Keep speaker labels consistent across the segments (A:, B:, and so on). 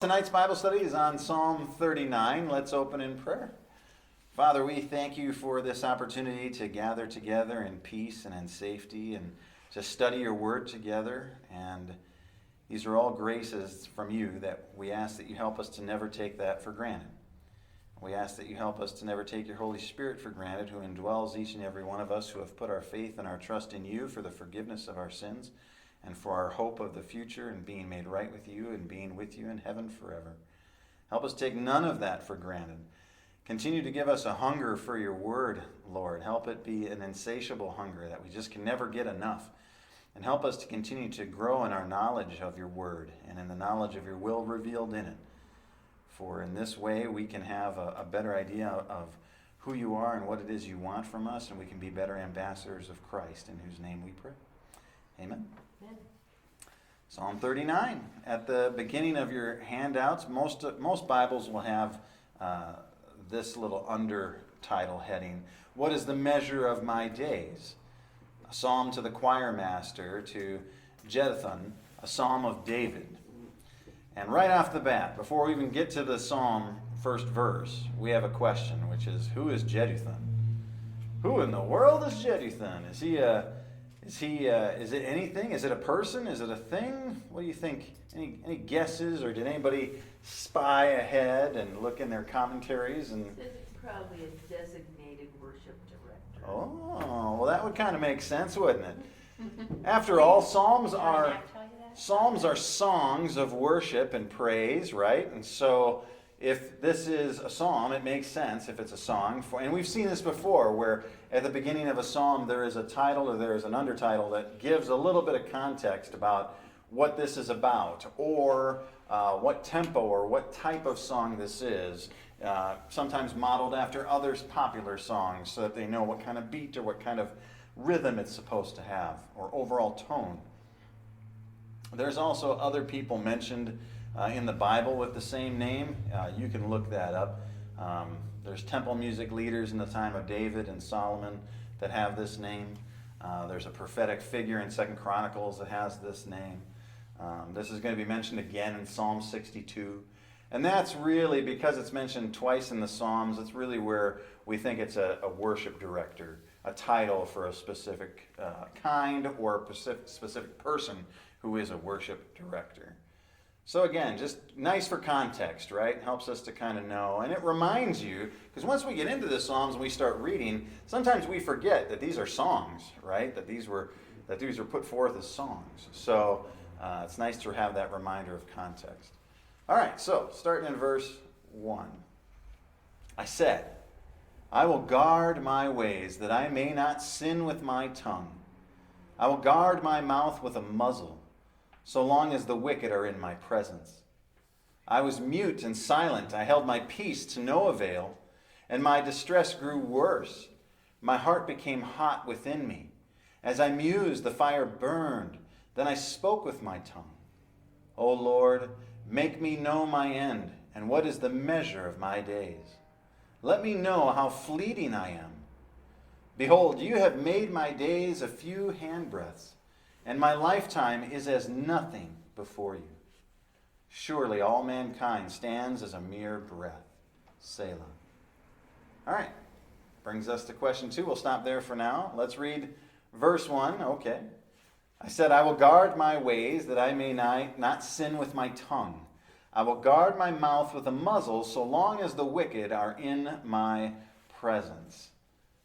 A: Tonight's Bible study is on Psalm 39. Let's open in prayer. Father, we thank you for this opportunity to gather together in peace and in safety and to study your word together. And these are all graces from you that we ask that you help us to never take that for granted. We ask that you help us to never take your Holy Spirit for granted, who indwells each and every one of us who have put our faith and our trust in you for the forgiveness of our sins, and for our hope of the future and being made right with you and being with you in heaven forever. Help us take none of that for granted. Continue to give us a hunger for your word, Lord. Help it be an insatiable hunger that we just can never get enough. And help us to continue to grow in our knowledge of your word and in the knowledge of your will revealed in it. For in this way we can have a better idea of who you are and what it is you want from us, and we can be better ambassadors of Christ, in whose name we pray. Amen. Amen. Psalm 39. At the beginning of your handouts, most Bibles will have this little undertitle heading, What is the Measure of My Days? A psalm to the choir master, to Jedithon, a psalm of David. And right off the bat, before we even get to the psalm first verse, we have a question, which is, who is Jedithon? Who in the world is Jedithon? Is it anything? Is it a person? Is it a thing? What do you think? Any guesses, or did anybody spy ahead and look in their commentaries? And
B: It's probably a designated worship director.
A: oh, well, that would kind of make sense, wouldn't it? After all, Psalms are songs of worship and praise, right? And so if this is a psalm, it makes sense if it's a song. And we've seen this before, where at the beginning of a psalm there is a title or there is an undertitle that gives a little bit of context about what this is about, or what tempo or what type of song this is, sometimes modeled after others' popular songs so that they know what kind of beat or what kind of rhythm it's supposed to have, or overall tone. There's also other people mentioned in the Bible with the same name. You can look that up. There's temple music leaders in the time of David and Solomon that have this name. There's a prophetic figure in 2 Chronicles that has this name. This is going to be mentioned again in Psalm 62. And that's really, because it's mentioned twice in the Psalms, it's really where we think it's a worship director, a title for a specific kind or a specific person who is a worship director. So again, just nice for context, right? Helps us to kind of know. And it reminds you, because once we get into the Psalms and we start reading, sometimes we forget that these are songs, right? That these were put forth as songs. So it's nice to have that reminder of context. All right, so starting in verse 1. I said, I will guard my ways that I may not sin with my tongue. I will guard my mouth with a muzzle, so long as the wicked are in my presence. I was mute and silent. I held my peace to no avail, and my distress grew worse. My heart became hot within me. As I mused, the fire burned. Then I spoke with my tongue. O Lord, make me know my end, and what is the measure of my days. Let me know how fleeting I am. Behold, you have made my days a few handbreadths, and my lifetime is as nothing before you. Surely all mankind stands as a mere breath. Selah. All right, brings us to question 2. We'll stop there for now. Let's read verse 1. Okay. I said, I will guard my ways that I may not sin with my tongue. I will guard my mouth with a muzzle so long as the wicked are in my presence.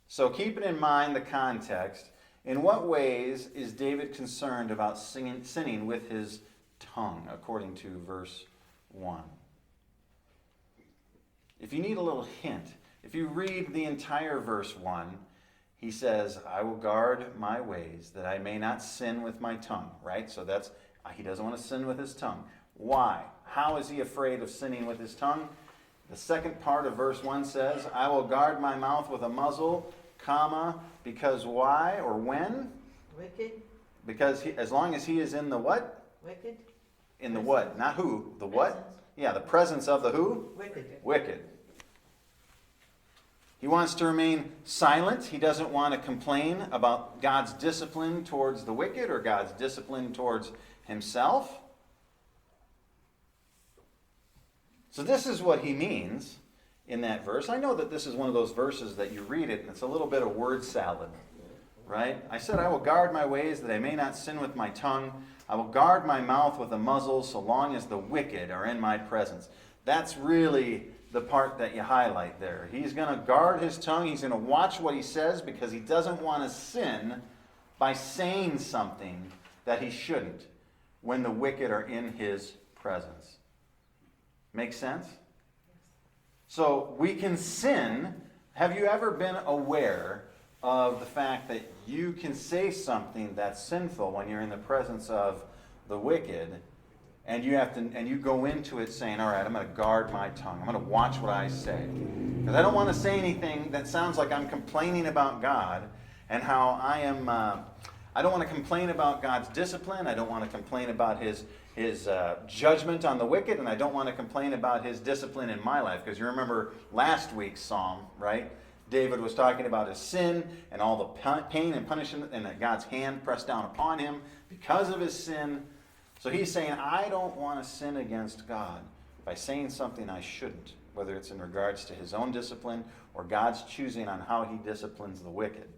A: So keeping in mind the context, in what ways is David concerned about sinning with his tongue, according to verse 1? If you need a little hint, if you read the entire verse 1, he says, I will guard my ways that I may not sin with my tongue, right? So he doesn't want to sin with his tongue. Why? How is he afraid of sinning with his tongue? The second part of verse 1 says, I will guard my mouth with a muzzle, comma, because why or when?
B: Wicked.
A: Because as long as he is in the what?
B: Wicked.
A: In the what? Not who. The what?
B: Presence.
A: Yeah, the presence of the who?
B: Wicked.
A: Wicked. He wants to remain silent. He doesn't want to complain about God's discipline towards the wicked or God's discipline towards himself. So this is what he means in that verse. I know that this is one of those verses that you read it and it's a little bit of word salad, right? I said, I will guard my ways that I may not sin with my tongue. I will guard my mouth with a muzzle so long as the wicked are in my presence. That's really the part that you highlight there. He's going to guard his tongue. He's going to watch what he says because he doesn't want to sin by saying something that he shouldn't when the wicked are in his presence. Make sense? So we can sin. Have you ever been aware of the fact that you can say something that's sinful when you're in the presence of the wicked, and you go into it saying, all right, I'm going to guard my tongue. I'm going to watch what I say. Because I don't want to say anything that sounds like I'm complaining about God and how I don't want to complain about God's discipline. I don't want to complain about his judgment on the wicked, and I don't want to complain about his discipline in my life. Because you remember last week's psalm, right? David was talking about his sin and all the pain and punishment and that God's hand pressed down upon him because of his sin. So he's saying, I don't want to sin against God by saying something I shouldn't, whether it's in regards to his own discipline or God's choosing on how he disciplines the wicked.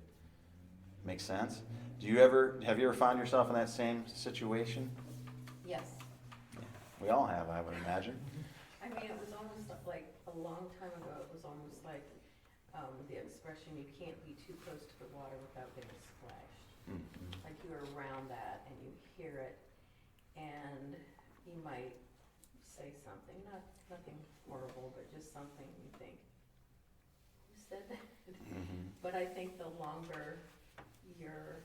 A: Make sense? Have you ever found yourself in that same situation?
B: Yes.
A: We all have, I would imagine.
B: I mean, it was almost like a long time ago, it was almost like the expression, you can't be too close to the water without getting splashed.
A: Mm-hmm.
B: Like you are around that and you hear it and you might say something, nothing horrible, but just something you think, who said that?
A: Mm-hmm.
B: But I think the longer your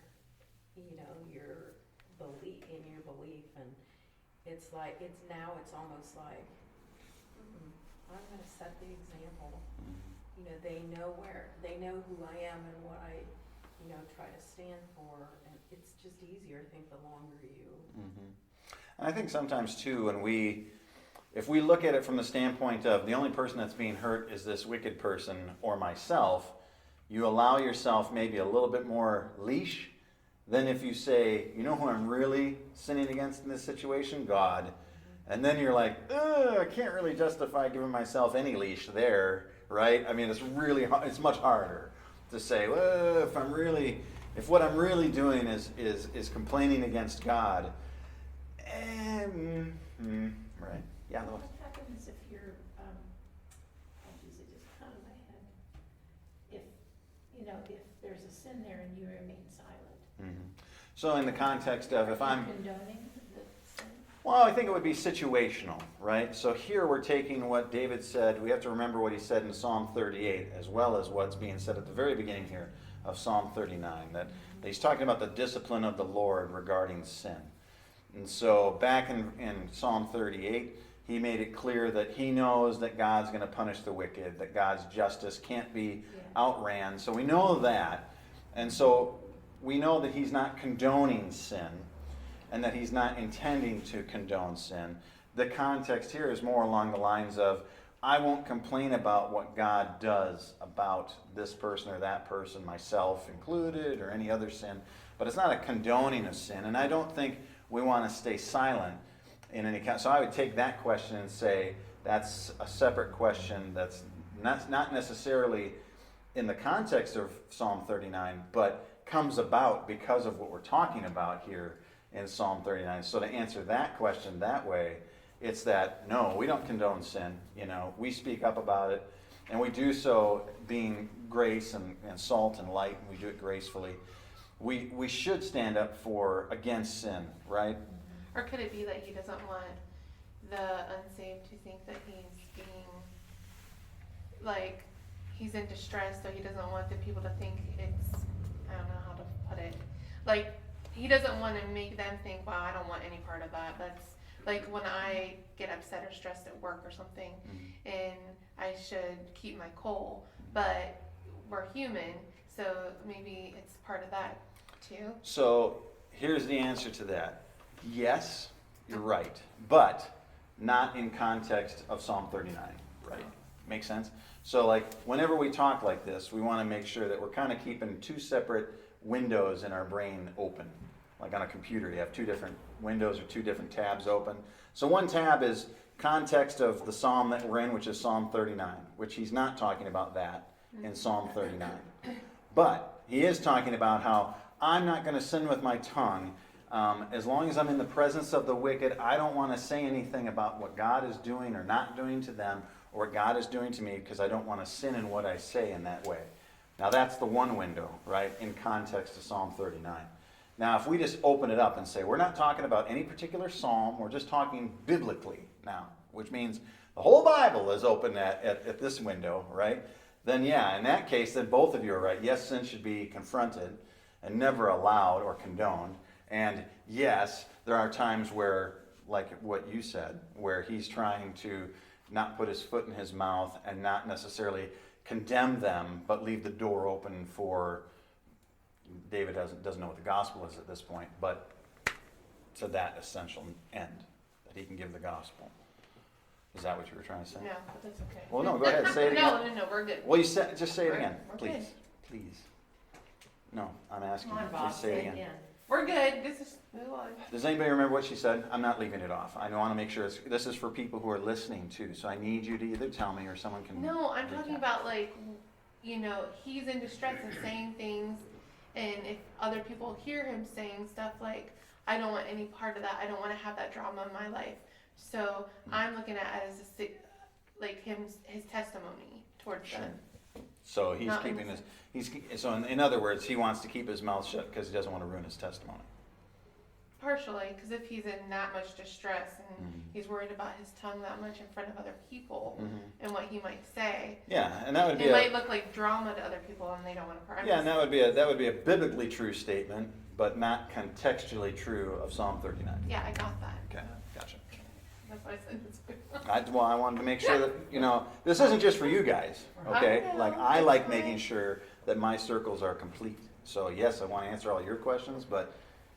B: belief, and it's almost like, I'm going to set the example. They know who I am and what I, try to stand for, and it's just easier, I think, the longer you.
A: Mm-hmm. And I think sometimes too, if we look at it from the standpoint of the only person that's being hurt is this wicked person or myself, you allow yourself maybe a little bit more leash than if you say, you know who I'm really sinning against in this situation? God. Mm-hmm. And then you're like, I can't really justify giving myself any leash there, right? I mean, it's much harder to say, well, if what I'm really doing is complaining against God. Right. Yeah.
C: What happens if you're, it just out of my head. If there's a sin there and you remain silent.
A: Mm-hmm. So in the context of if I'm
C: condoning the sin?
A: Well, I think it would be situational, right? So here we're taking what David said. We have to remember what he said in Psalm 38 as well as what's being said at the very beginning here of Psalm 39. That he's talking about the discipline of the Lord regarding sin. And so back in Psalm 38, he made it clear that he knows that God's going to punish the wicked, that God's justice can't be outran. So we know that. And so we know that he's not condoning sin and that he's not intending to condone sin. The context here is more along the lines of, I won't complain about what God does about this person or that person, myself included, or any other sin. But it's not a condoning of sin. And I don't think we want to stay silent in any kind. So I would take that question and say that's a separate question that's not necessarily in the context of Psalm 39, but comes about because of what we're talking about here in Psalm 39. So to answer that question that way, it's that, no, we don't condone sin. We speak up about it, and we do so being grace and salt and light, and we do it gracefully. We should stand up against sin, right?
D: Or could it be that he doesn't want the unsaved to think that he's being, like, he's in distress, so he doesn't want the people to think it's, I don't know how to put it, like, he doesn't want to make them think, wow, I don't want any part of that. That's like when I get upset or stressed at work or something, and I should keep my cool, but we're human, so maybe it's part of that too.
A: So here's the answer to that. Yes, you're right, but not in context of Psalm 39, right? Make sense? So like whenever we talk like this, we want to make sure that we're kind of keeping two separate windows in our brain open. Like on a computer, you have two different windows or two different tabs open. So one tab is context of the psalm that we're in, which is Psalm 39, which he's not talking about that in Psalm 39. But he is talking about how I'm not going to sin with my tongue. As long as I'm in the presence of the wicked, I don't want to say anything about what God is doing or not doing to them, or what God is doing to me, because I don't want to sin in what I say in that way. Now that's the one window, right, in context of Psalm 39. Now if we just open it up and say, we're not talking about any particular psalm, we're just talking biblically now, which means the whole Bible is open at this window, right? Then yeah, in that case, then both of you are right. Yes, sin should be confronted and never allowed or condoned. And yes, there are times where, like what you said, where he's trying to not put his foot in his mouth and not necessarily condemn them, but leave the door open for, David doesn't know what the gospel is at this point, but to that essential end, that he can give the gospel. Is that what you were trying to say?
D: No, but that's okay.
A: Well, no, go ahead, say it again.
D: No, we're good.
A: Well, you said, just say it again,
D: We're
A: please.
D: good.
A: Please. No, I'm asking
B: Come
A: you,
B: on, Bob,
A: just say it again.
D: We're good. This is move on.
A: Does anybody remember what she said? I'm not leaving it off. I want to make sure this is for people who are listening too. So I need you to either tell me or someone can.
D: No, I'm talking
A: recap.
D: about like, he's in distress and saying things, and if other people hear him saying stuff like, I don't want any part of that. I don't want to have that drama in my life. So I'm looking at it as his testimony towards
A: Sure.
D: them.
A: So he's
D: Not
A: keeping his.
D: innocent.
A: So in other words, he wants to keep his mouth shut because he doesn't want to ruin his testimony.
D: Partially, because if he's in that much distress and
A: Mhm.
D: he's worried about his tongue that much in front of other people
A: Mhm.
D: and what he might say,
A: Yeah, and that would be
D: it might look like drama to other people and they don't want to.
A: yeah, and that would be a biblically true statement, but not contextually true of Psalm 39.
D: Yeah, I got that.
A: Okay, gotcha.
D: That's why I said it's good.
A: I wanted to make sure that, this isn't just for you guys, okay?
D: I know,
A: Like, I
D: that's
A: like
D: fine.
A: making sure that my circles are complete. So yes, I want to answer all your questions, but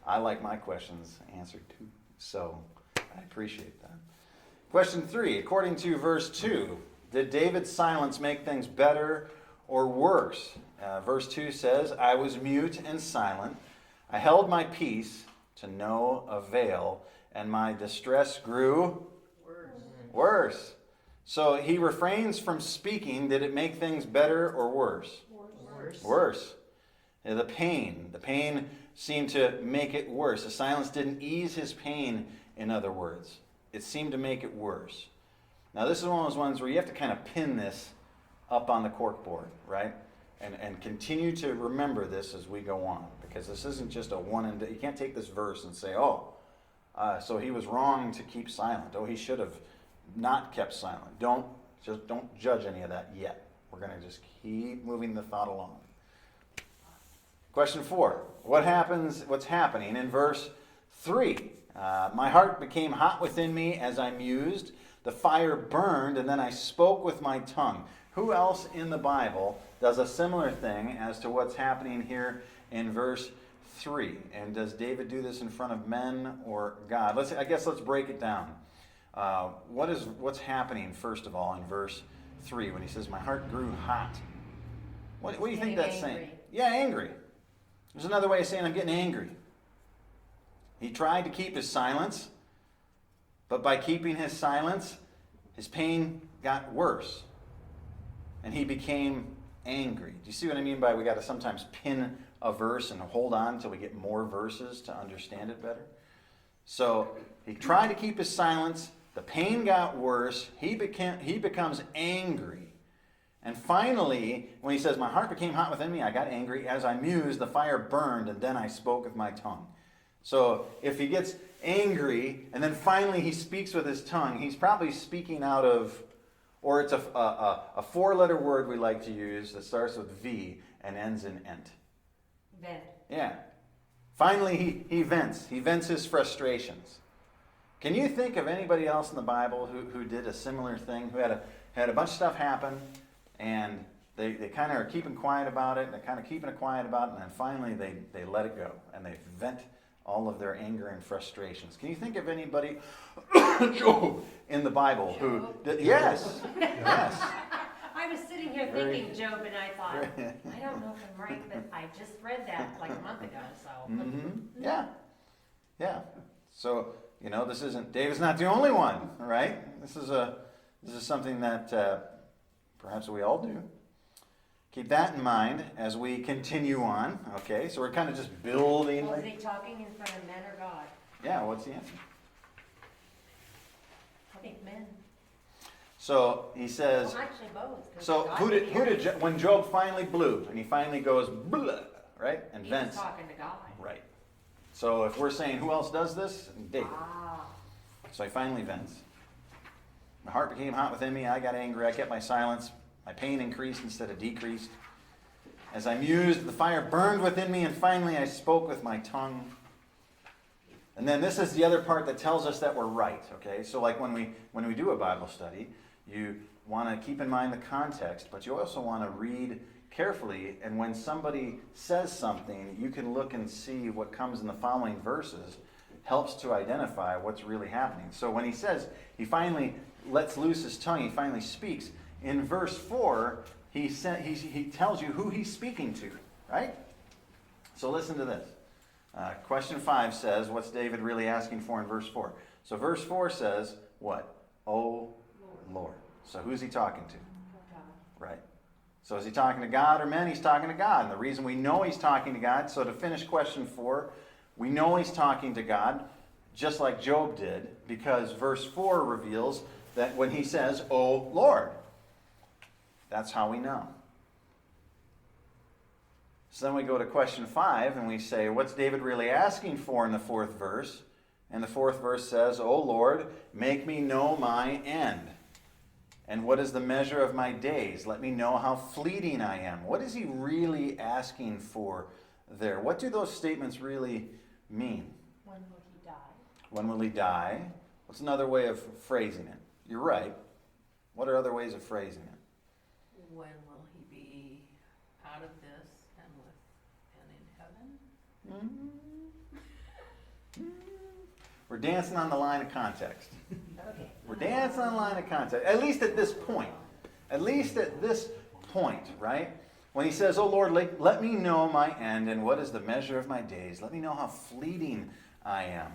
A: I like my questions answered too. So I appreciate that. Question 3, according to verse 2, did David's silence make things better or worse? Verse 2 says, I was mute and silent. I held my peace to no avail, and my distress grew worse. So he refrains from speaking. Did it make things better or worse? Worse. Yeah, the pain seemed to make it worse. The silence didn't ease his pain, in other words. It seemed to make it worse. Now this is one of those ones where you have to kind of pin this up on the corkboard, right? And continue to remember this as we go on. Because this isn't just a one and you can't take this verse and say, so he was wrong to keep silent. Oh, he should have not kept silent. Don't judge any of that yet. We're going to just keep moving the thought along. Question 4. What's happening in verse 3? My heart became hot within me as I mused. The fire burned, and then I spoke with my tongue. Who else in the Bible does a similar thing as to what's happening here in verse 3? And does David do this in front of men or God? Let's break it down. What's happening, first of all, in verse 3 when he says, my heart grew hot? What do you think that's saying? Yeah, angry. There's another way of saying I'm getting angry. He tried to keep his silence, but by keeping his silence, his pain got worse. And he became angry. Do you see what I mean by we got to sometimes pin a verse and hold on until we get more verses to understand it better? So he tried to keep his silence. The pain got worse. He becomes angry. And finally, when he says, my heart became hot within me, I got angry. As I mused, the fire burned, and then I spoke with my tongue. So if he gets angry, and then finally he speaks with his tongue, he's probably speaking out of, or it's a four-letter word we like to use that starts with V and ends in ent.
B: Vent.
A: Yeah. Finally, he vents. He vents his frustrations. Can you think of anybody else in the Bible who did a similar thing, who had a bunch of stuff happen, and they kind of are keeping quiet about it, and they're kind of keeping it quiet about it, and then finally they let it go, and they vent all of their anger and frustrations. Can you think of anybody, Job, in the Bible who did? Yes. Yes.
E: I was sitting here thinking Job, and I thought, I don't know if I'm right, but I just read that like a month ago, so.
A: Mm-hmm. Yeah. Yeah. So, You know, David's not the only one, right? This is something that perhaps we all do. Keep that in mind as we continue on, okay? So we're kind of just building.
E: Was he talking in front of men or God?
A: Yeah, what's the answer?
E: I think men.
A: So he says,
E: Well, actually both. 'cause
A: so
E: God
A: when Job finally blew, and he finally goes, blah, right? And
E: He was
A: vents.
E: talking to God.
A: Right. So if we're saying who else does this? David.
E: Ah.
A: So he finally vents. My heart became hot within me. I got angry. I kept my silence. My pain increased instead of decreased. As I mused, the fire burned within me, and finally I spoke with my tongue. And then this is the other part that tells us that we're right, okay? So like when we do a Bible study, you want to keep in mind the context, but you also want to read carefully, and when somebody says something, you can look and see what comes in the following verses, helps to identify what's really happening. So when he says he finally lets loose his tongue, he finally speaks, in verse 4, he tells you who he's speaking to, right? So listen to this. Question 5 says, what's David really asking for in verse 4? So verse 4 says, what? Oh, Lord. So who's he talking to?
E: God.
A: Right. So is he talking to God or men? He's talking to God. And the reason we know he's talking to God, so to finish question 4, we know he's talking to God, just like Job did, because verse 4 reveals that when he says, oh Lord, that's how we know. So then we go to question 5 and we say, what's David really asking for in the 4th verse? And the 4th verse says, O Lord, make me know my end. And what is the measure of my days? Let me know how fleeting I am. What is he really asking for there? What do those statements really mean?
E: When will he die?
A: When will he die? What's another way of phrasing it? You're right. What are other ways of phrasing it?
B: When will he be out of this and in heaven?
A: We're dancing on the line of context.
E: Okay.
A: We're dancing on the line of context. At least at this point. At least at this point, right? When he says, oh Lord, let me know my end and what is the measure of my days. Let me know how fleeting I am.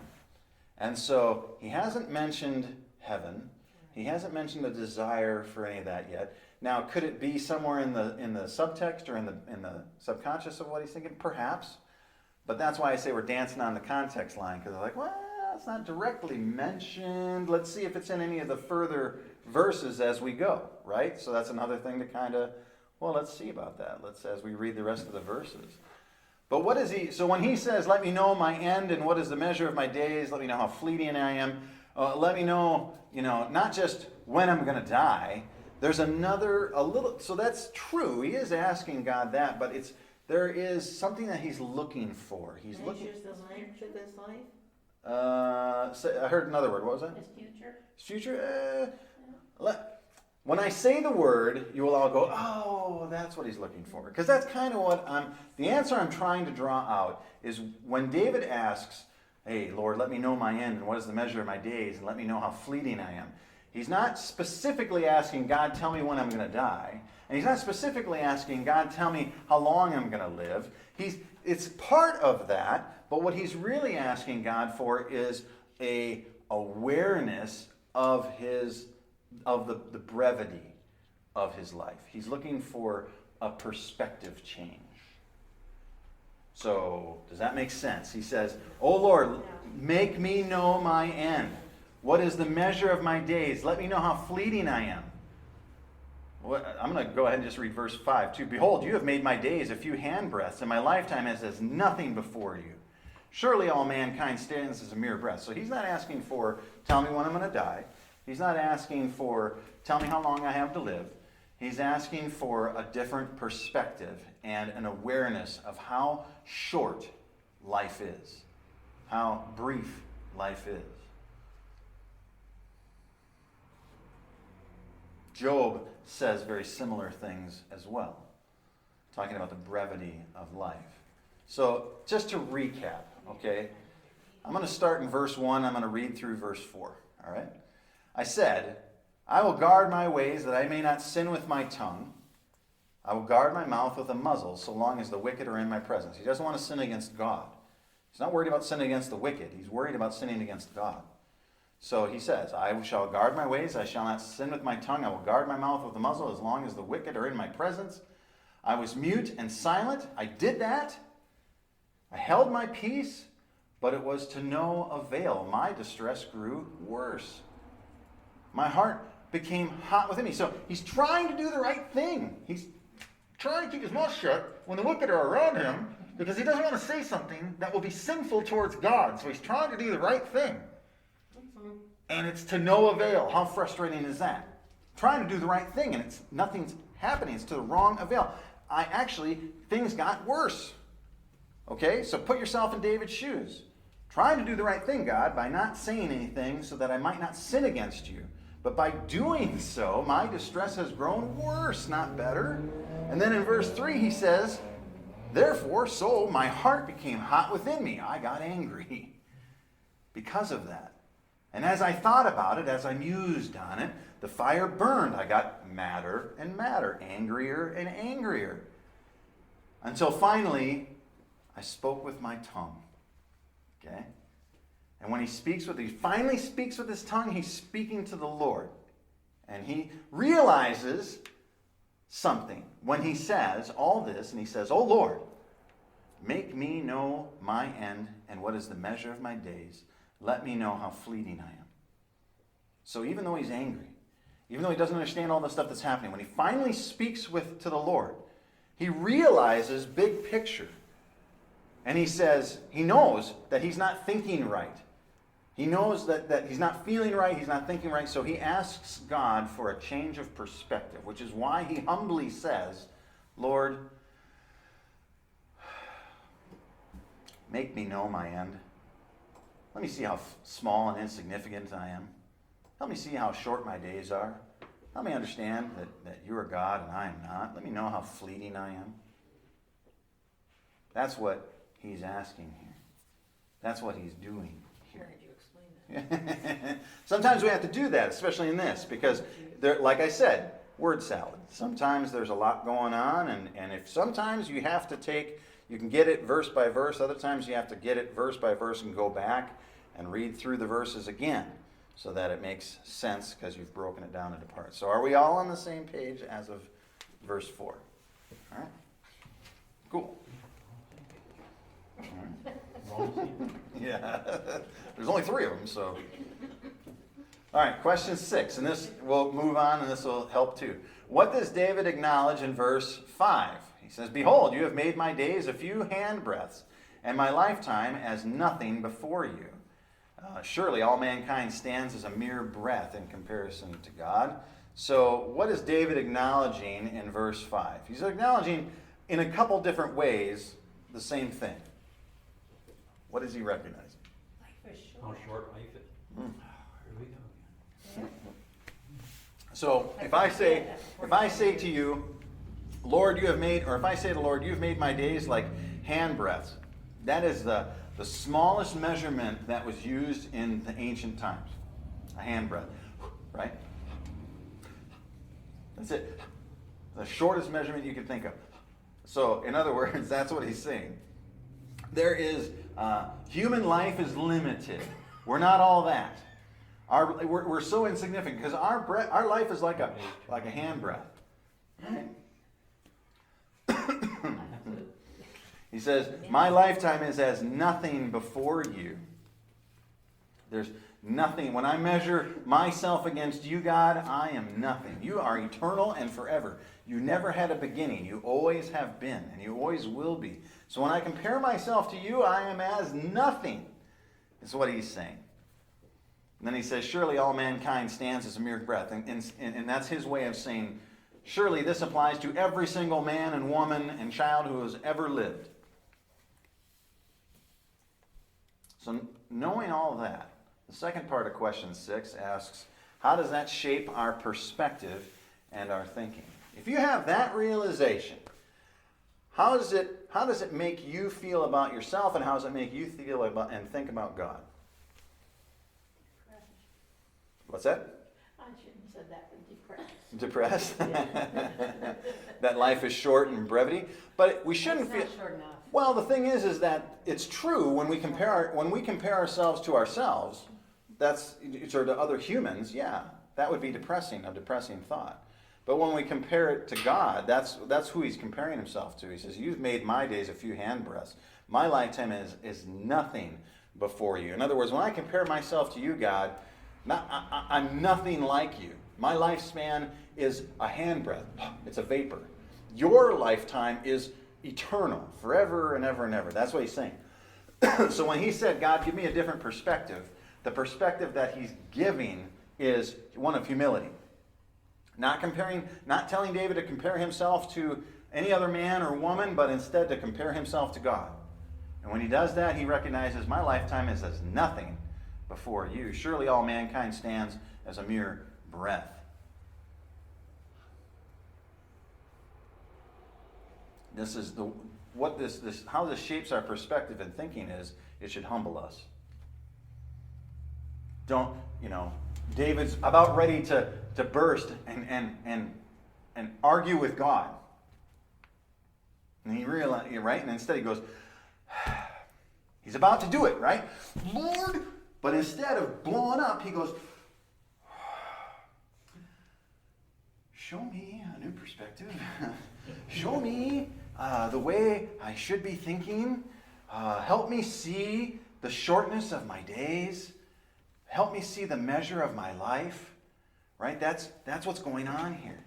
A: And so he hasn't mentioned heaven. He hasn't mentioned a desire for any of that yet. Now, could it be somewhere in the subtext or in the subconscious of what he's thinking? Perhaps. But that's why I say we're dancing on the context line, because they're like, well, it's not directly mentioned. Let's see if it's in any of the further verses as we go, right? So that's another thing to kind of, well, let's see about that. As we read the rest of the verses. But what is he, so when he says, let me know my end and what is the measure of my days, let me know how fleeting I am, let me know, not just when I'm going to die. There's so that's true. He is asking God that, but there is something that he's looking for. He's looking.
C: Measures the length of his life,
A: I heard another word. What was that?
C: his future.
A: Future. When I say the word, you will all go, oh, that's what he's looking for. Because that's kind of what the answer I'm trying to draw out is when David asks, hey, Lord, let me know my end and what is the measure of my days and let me know how fleeting I am. He's not specifically asking, God, tell me when I'm going to die. And he's not specifically asking, God, tell me how long I'm going to live. It's part of that, but what he's really asking God for is a awareness of the brevity of his life. He's looking for a perspective change. So, does that make sense? He says, oh Lord, make me know my end. What is the measure of my days? Let me know how fleeting I am. I'm going to go ahead and just read verse 5 too. Behold, you have made my days a few handbreadths, and my lifetime is as nothing before you. Surely all mankind stands as a mere breath. So he's not asking for, tell me when I'm going to die. He's not asking for, tell me how long I have to live. He's asking for a different perspective and an awareness of how short life is, how brief life is. Job says very similar things as well, talking about the brevity of life. So just to recap, okay, I'm going to start in verse 1. I'm going to read through verse 4, all right? I said, I will guard my ways that I may not sin with my tongue. I will guard my mouth with a muzzle so long as the wicked are in my presence. He doesn't want to sin against God. He's not worried about sinning against the wicked. He's worried about sinning against God. So he says, I shall guard my ways, I shall not sin with my tongue, I will guard my mouth with a muzzle as long as the wicked are in my presence. I was mute and silent, I did that. I held my peace, but it was to no avail. My distress grew worse. My heart became hot within me. So he's trying to do the right thing. He's trying to keep his mouth shut when the wicked are around him because he doesn't want to say something that will be sinful towards God. So he's trying to do the right thing. And it's to no avail. How frustrating is that? Trying to do the right thing and nothing's happening. It's to the wrong avail. Things got worse. Okay, so put yourself in David's shoes. Trying to do the right thing, God, by not saying anything so that I might not sin against you. But by doing so, my distress has grown worse, not better. And then in verse 3 he says, therefore, so my heart became hot within me. I got angry because of that. And as I thought about it, as I mused on it, the fire burned. I got madder and madder, angrier and angrier. Until finally, I spoke with my tongue. Okay? And when he finally speaks with his tongue, he's speaking to the Lord. And he realizes something when he says all this, and he says, "O Lord, make me know my end and what is the measure of my days. Let me know how fleeting I am." So even though he's angry, even though he doesn't understand all the stuff that's happening, when he finally speaks to the Lord, he realizes big picture. And he says, he knows that he's not thinking right. He knows that he's not feeling right, he's not thinking right, so he asks God for a change of perspective, which is why he humbly says, "Lord, make me know my end. Let me see how small and insignificant I am. Help me see how short my days are. Help me understand that you are God and I am not. Let me know how fleeting I am." That's what he's asking here. That's what he's doing
B: How
A: here.
B: did you explain that?
A: Sometimes we have to do that, especially in this, because, like I said, word salad. Sometimes there's a lot going on, and if sometimes you have to you can get it verse by verse, other times you have to get it verse by verse and go back and read through the verses again so that it makes sense because you've broken it down into parts. So are we all on the same page as of verse 4? All right? Cool. All right. Yeah. There's only 3 of them, so. All right, question 6, and this we'll move on, and this will help too. What does David acknowledge in verse 5? He says, "Behold, you have made my days a few handbreadths, and my lifetime as nothing before you. Surely all mankind stands as a mere breath in comparison to God." So what is David acknowledging in verse 5? He's acknowledging in a couple different ways the same thing. What is he recognizing?
B: Life is
F: How
B: short.
F: short life is.
A: Hmm.
F: Here we go again.
A: So if I say to you, "Lord, you have made," or if I say to the Lord, "You've made my days like handbreadths," that is the smallest measurement that was used in the ancient times. A handbreadth, right? That's it. The shortest measurement you can think of. So, in other words, that's what he's saying. There is, human life is limited. We're not all that. We're so insignificant because our life is like a handbreadth. Right? He says, "My lifetime is as nothing before you." There's nothing. When I measure myself against you, God, I am nothing. You are eternal and forever. You never had a beginning. You always have been, and you always will be. So when I compare myself to you, I am as nothing, is what he's saying. And then he says, "Surely all mankind stands as a mere breath." And that's his way of saying, surely this applies to every single man and woman and child who has ever lived. So knowing all that, the second part of question 6 asks, how does that shape our perspective and our thinking? If you have that realization, how does it make you feel about yourself, and how does it make you feel about and think about God? What's that?
C: I shouldn't have said that, but
A: Depressed?
C: depressed.
A: That life is short in brevity. But we shouldn't
B: It's
A: feel...
B: not short enough.
A: Well, the thing is that it's true when we compare ourselves to ourselves, that's, or to other humans, yeah, that would be depressing, a depressing thought. But when we compare it to God, that's who he's comparing himself to. He says, you've made my days a few handbreadths. My lifetime is nothing before you. In other words, when I compare myself to you, God, I'm nothing like you. My lifespan is a handbreadth. It's a vapor. Your lifetime is eternal, forever and ever and ever. That's what he's saying. So when he said, God, give me a different perspective, the perspective that he's giving is one of humility. Not telling David to compare himself to any other man or woman, but instead to compare himself to God. And when he does that, he recognizes my lifetime is as nothing before you. Surely all mankind stands as a mere breath. This is how this shapes our perspective and thinking is it should humble us. David's about ready to burst and argue with God. And he realized, right? And instead he goes, he's about to do it, right? Lord! But instead of blowing up, he goes, show me a new perspective. Show me the way I should be thinking. Help me see the shortness of my days. Help me see the measure of my life. Right? That's what's going on here.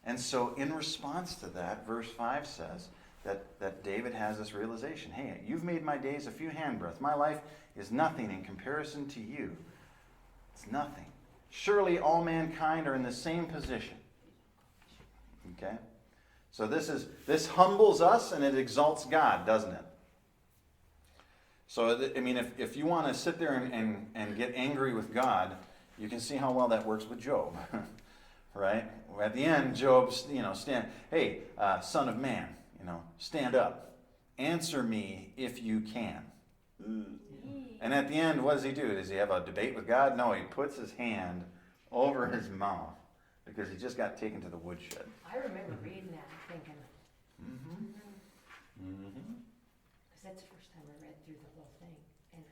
A: And so in response to that, verse 5 says that David has this realization. Hey, you've made my days a few handbreadths. My life is nothing in comparison to you. It's nothing. Surely all mankind are in the same position. Okay? So this humbles us and it exalts God, doesn't it? So, I mean, if you want to sit there and get angry with God, you can see how well that works with Job. Right? At the end, Job, hey, son of man, stand up. Answer me if you can. And at the end, what does he do? Does he have a debate with God? No, he puts his hand over his mouth because he just got taken to the woodshed.
E: I remember reading that and thinking,
A: Mm-hmm.
E: because that's the first time I read through the whole thing. And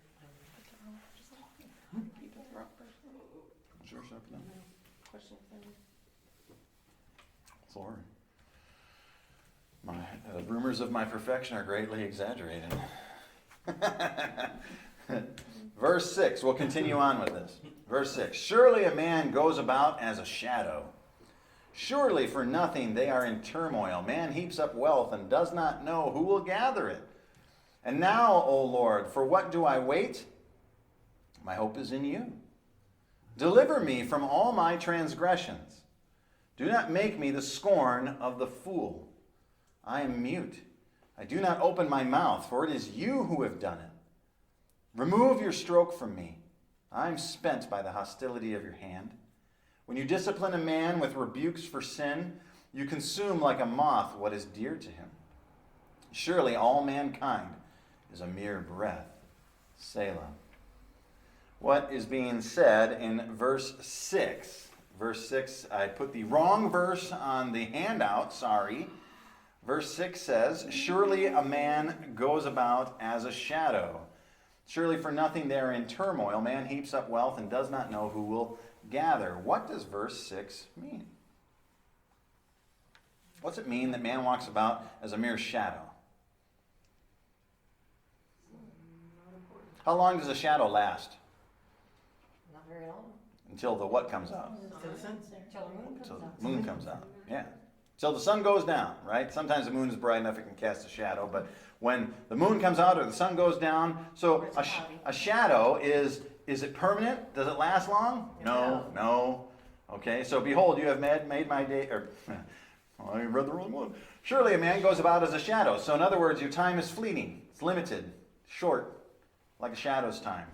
A: Sure, sharpen up.
D: Question for me.
A: Sorry. Rumors of my perfection are greatly exaggerated. Verse 6, we'll continue on with this. Verse 6, surely a man goes about as a shadow. Surely for nothing they are in turmoil. Man heaps up wealth and does not know who will gather it. And now, O Lord, for what do I wait? My hope is in you. Deliver me from all my transgressions. Do not make me the scorn of the fool. I am mute. I do not open my mouth, for it is you who have done it. Remove your stroke from me. I am spent by the hostility of your hand. When you discipline a man with rebukes for sin, you consume like a moth what is dear to him. Surely all mankind is a mere breath. Selah. What is being said in verse 6? Verse 6, I put the wrong verse on the handout, sorry. Verse 6 says, surely a man goes about as a shadow. Surely for nothing they are in turmoil. Man heaps up wealth and does not know who will gather. What does verse 6 mean? What's it mean that man walks about as a mere shadow? How long does a shadow last?
E: not very long.
A: Until the what comes out?
E: Till the moon comes
A: Until
E: out.
A: the moon comes out. Yeah. Till the sun goes down, right? Sometimes the moon is bright enough it can cast a shadow, but when the moon comes out or the sun goes down, so a shadow is it permanent? Does it last long? No. Okay, so behold, you have made my day, I read the wrong one. Surely a man goes about as a shadow. So in other words, your time is fleeting. It's limited, short, like a shadow's time,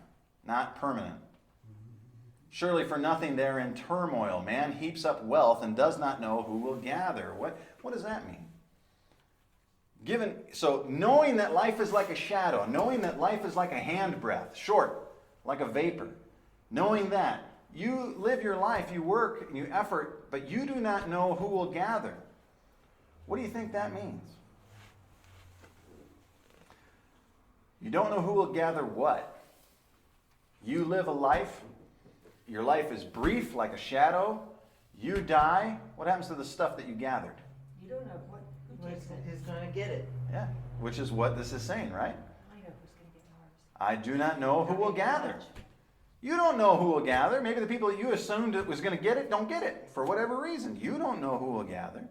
A: not permanent. Surely for nothing they're in turmoil. Man heaps up wealth and does not know who will gather. What does that mean? So knowing that life is like a shadow, knowing that life is like a handbreadth, short, like a vapor, knowing that you live your life, you work, and you effort, but you do not know who will gather. What do you think that means? You don't know who will gather what? You live a life, your life is brief like a shadow. You die. What happens to the stuff that you gathered?
E: You don't know who takes it.
G: Who's going to get it?
A: Yeah, which is what this is saying, right?
E: I know who's gonna get ours.
A: I do not know who will gather. You don't know who will gather. Maybe the people that you assumed it was going to get it don't get it for whatever reason. You don't know who will gather.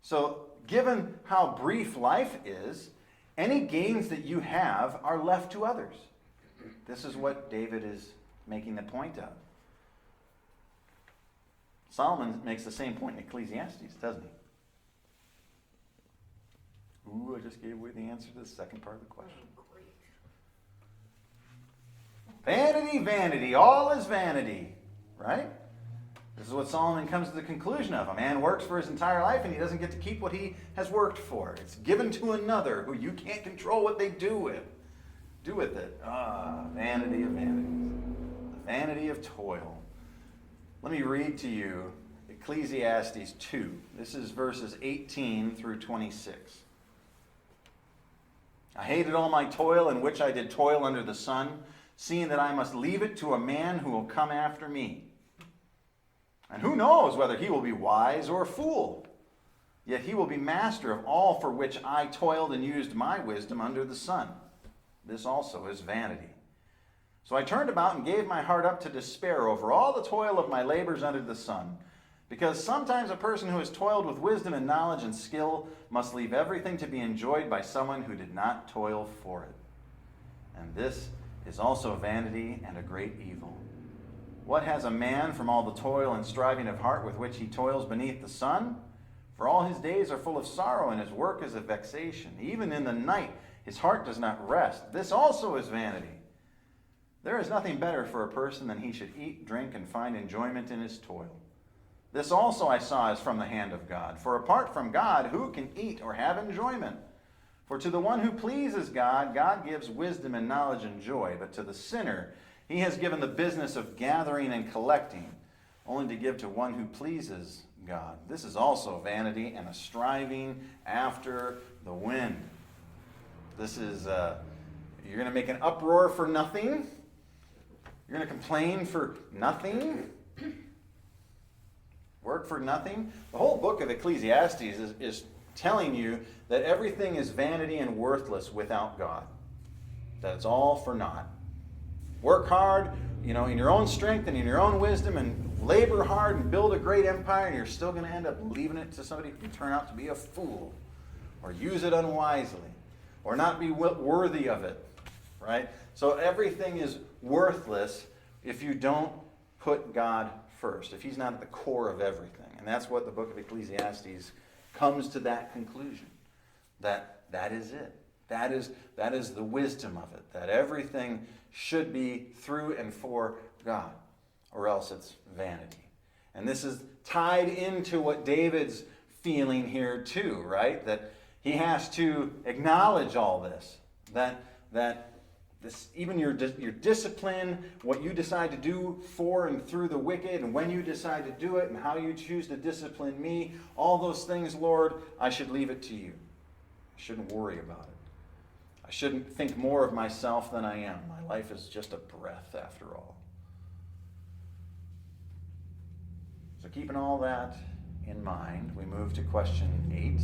A: So, given how brief life is, any gains that you have are left to others. This is what David is making the point of. Solomon makes the same point in Ecclesiastes, doesn't he? Ooh, I just gave away the answer to the second part of the question. Vanity, vanity, all is vanity, right? This is what Solomon comes to the conclusion of. A man works for his entire life and he doesn't get to keep what he has worked for. It's given to another who you can't control what they do with it. Vanity of vanities. The vanity of toil. Let me read to you Ecclesiastes 2. This is verses 18 through 26. I hated all my toil in which I did toil under the sun, seeing that I must leave it to a man who will come after me. And who knows whether he will be wise or a fool? Yet he will be master of all for which I toiled and used my wisdom under the sun. This also is vanity. So I turned about and gave my heart up to despair over all the toil of my labors under the sun. Because sometimes a person who has toiled with wisdom and knowledge and skill must leave everything to be enjoyed by someone who did not toil for it. And this is also vanity and a great evil. What has a man from all the toil and striving of heart with which he toils beneath the sun? For all his days are full of sorrow, and his work is a vexation. Even in the night his heart does not rest. This also is vanity. There is nothing better for a person than he should eat, drink, and find enjoyment in his toil. This also I saw is from the hand of God. For apart from God, who can eat or have enjoyment? For to the one who pleases God, God gives wisdom and knowledge and joy. But to the sinner, he has given the business of gathering and collecting, only to give to one who pleases God. This is also vanity and a striving after the wind. This is, you're going to make an uproar for nothing. You're going to complain for nothing. Work for nothing. The whole book of Ecclesiastes is telling you that everything is vanity and worthless without God. That it's all for naught. Work hard, in your own strength and in your own wisdom, and labor hard and build a great empire, and you're still going to end up leaving it to somebody who can turn out to be a fool, or use it unwisely, or not be worthy of it, right? So everything is worthless if you don't put God first, if he's not at the core of everything. And that's what the book of Ecclesiastes comes to, that conclusion. That is it. That is the wisdom of it. That everything should be through and for God, or else it's vanity. And this is tied into what David's feeling here too, right? That he has to acknowledge all this. That this, even your discipline, what you decide to do for and through the wicked, and when you decide to do it, and how you choose to discipline me, all those things, Lord, I should leave it to you. I shouldn't worry about it. I shouldn't think more of myself than I am. My life is just a breath after all. So keeping all that in mind, we move to question 8.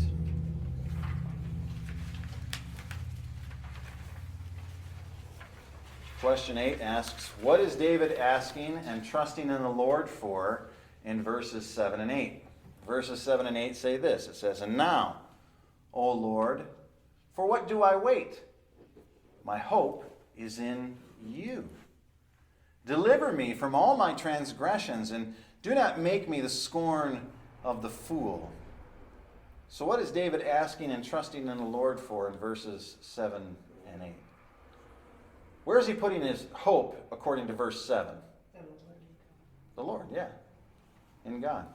A: Question 8 asks, what is David asking and trusting in the Lord for in verses 7 and 8? Verses 7 and 8 say this. It says, and now, O Lord, for what do I wait? My hope is in you. Deliver me from all my transgressions, and do not make me the scorn of the fool. So what is David asking and trusting in the Lord for in verses 7 and 8? Where is he putting his hope according to verse 7? The Lord, yeah. In God.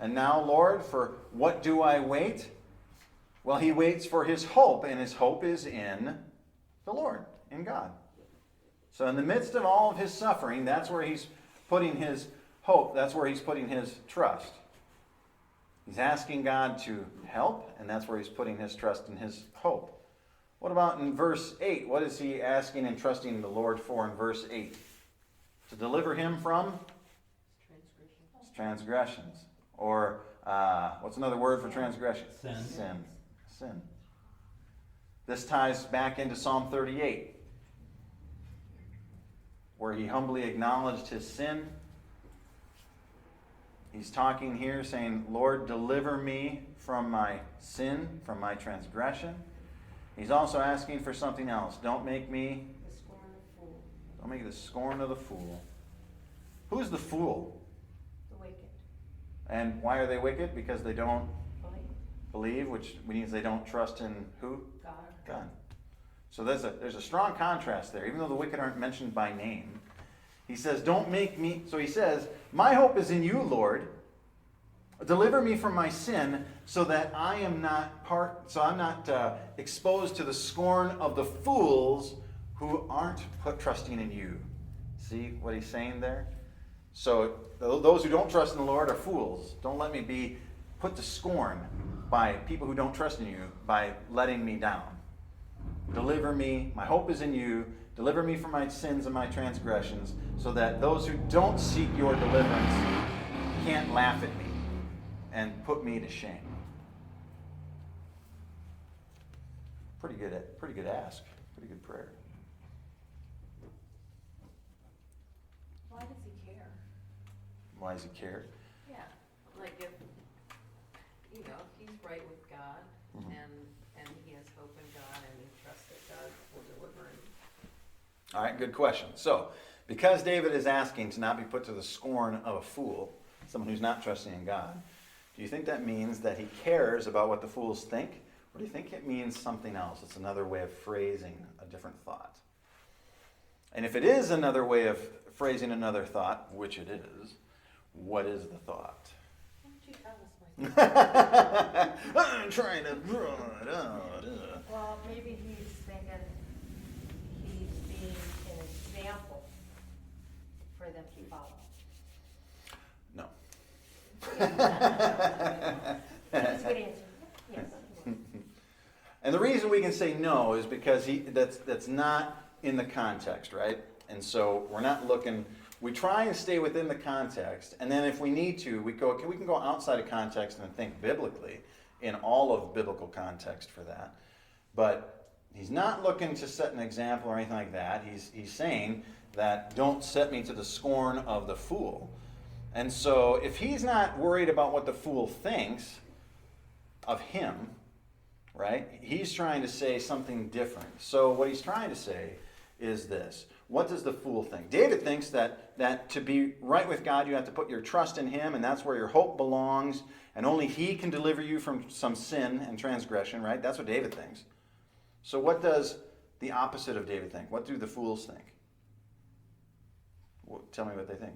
A: And now, Lord, for what do I wait? Well, he waits for his hope, and his hope is in the Lord, in God. So in the midst of all of his suffering, that's where he's putting his hope. That's where he's putting his trust. He's asking God to help, and that's where he's putting his trust and his hope. What about in verse 8? What is he asking and trusting the Lord for in verse 8? To deliver him from transgressions. Or what's another word for transgression?
F: Sin.
A: Sin. This ties back into Psalm 38, where he humbly acknowledged his sin. He's talking here saying, Lord, deliver me from my sin, from my transgression. He's also asking for something else. Don't make me
B: The scorn of fool,
A: Don't make the scorn of the fool. Who's the fool?
B: the wicked,
A: And why are they wicked? Because they don't
B: believe
A: believe, which means they don't trust in who?
B: God.
A: God. So there's a strong contrast there, even though the wicked aren't mentioned by name. He says, don't make me, so he says, my hope is in you, Lord. Deliver me from my sin so that I'm not exposed to the scorn of the fools who aren't trusting in you. See what he's saying there? So those who don't trust in the Lord are fools. Don't let me be put to scorn by people who don't trust in you by letting me down. Deliver me, my hope is in you. Deliver me from my sins and my transgressions, so that those who don't seek your deliverance can't laugh at me and put me to shame. Pretty good ask. Pretty good prayer.
B: Why does he care?
A: Why does he care?
B: Yeah, like if he's right with God,
A: Mhm.
B: and he has hope in God, and he trusts that God will deliver him.
A: All right, good question. So, because David is asking to not be put to the scorn of a fool, someone who's not trusting in God, do you think that means that he cares about what the fools think? Or do you think it means something else? It's another way of phrasing a different thought. And if it is another way of phrasing another thought, which it is, what is the thought?
B: Why don't you tell us, Mike?
A: I'm trying to draw it out.
E: Well, maybe he's thinking he's being an example for them to follow.
A: No.
E: That's a good answer. Yes.
A: And the reason we can say no is because that's not in the context, right? And so we're not looking. We try and stay within the context, and then if we need to, we can go outside of context and think biblically in all of biblical context for that. But he's not looking to set an example or anything like that. He's saying that don't set me to the scorn of the fool. And so if he's not worried about what the fool thinks of him, right, he's trying to say something different. So what he's trying to say is this. What does the fool think? David thinks that to be right with God, you have to put your trust in him, and that's where your hope belongs, and only he can deliver you from some sin and transgression, right? That's what David thinks. So what does the opposite of David think? What do the fools think? Well, tell me what they think.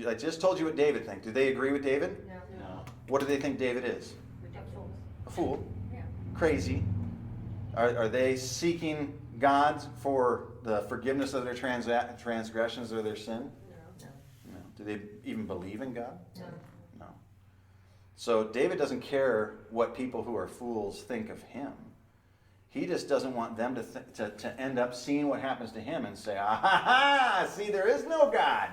A: I just told you what David thinks. Do they agree with David?
B: No.
A: No. What do they think David is?
B: Ridiculous.
A: A fool.
B: Yeah.
A: Crazy. Are they seeking God for the forgiveness of their transgressions or their sin?
B: No.
A: No. Do they even believe in God?
B: No.
A: No. So David doesn't care what people who are fools think of him. He just doesn't want them to end up seeing what happens to him and say, ah, ha, ha, see, there is no God.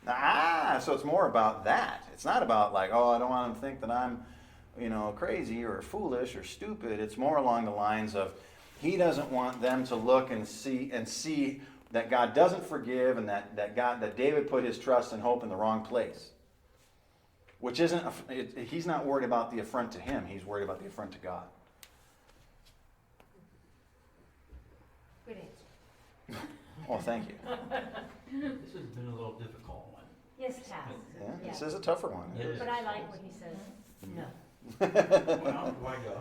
A: Ah, so it's more about that. It's not about like, oh, I don't want them to think that I'm, crazy or foolish or stupid. It's more along the lines of he doesn't want them to look and see that God doesn't forgive and that David put his trust and hope in the wrong place. Which isn't, he's not worried about the affront to him. He's worried about the affront to God.
E: Good answer.
A: Well, thank you.
F: This has been a little difficult one.
E: Yes, it has.
A: Yeah, this is a tougher one.
F: It is.
E: But I like when he says no.
F: Well, why go?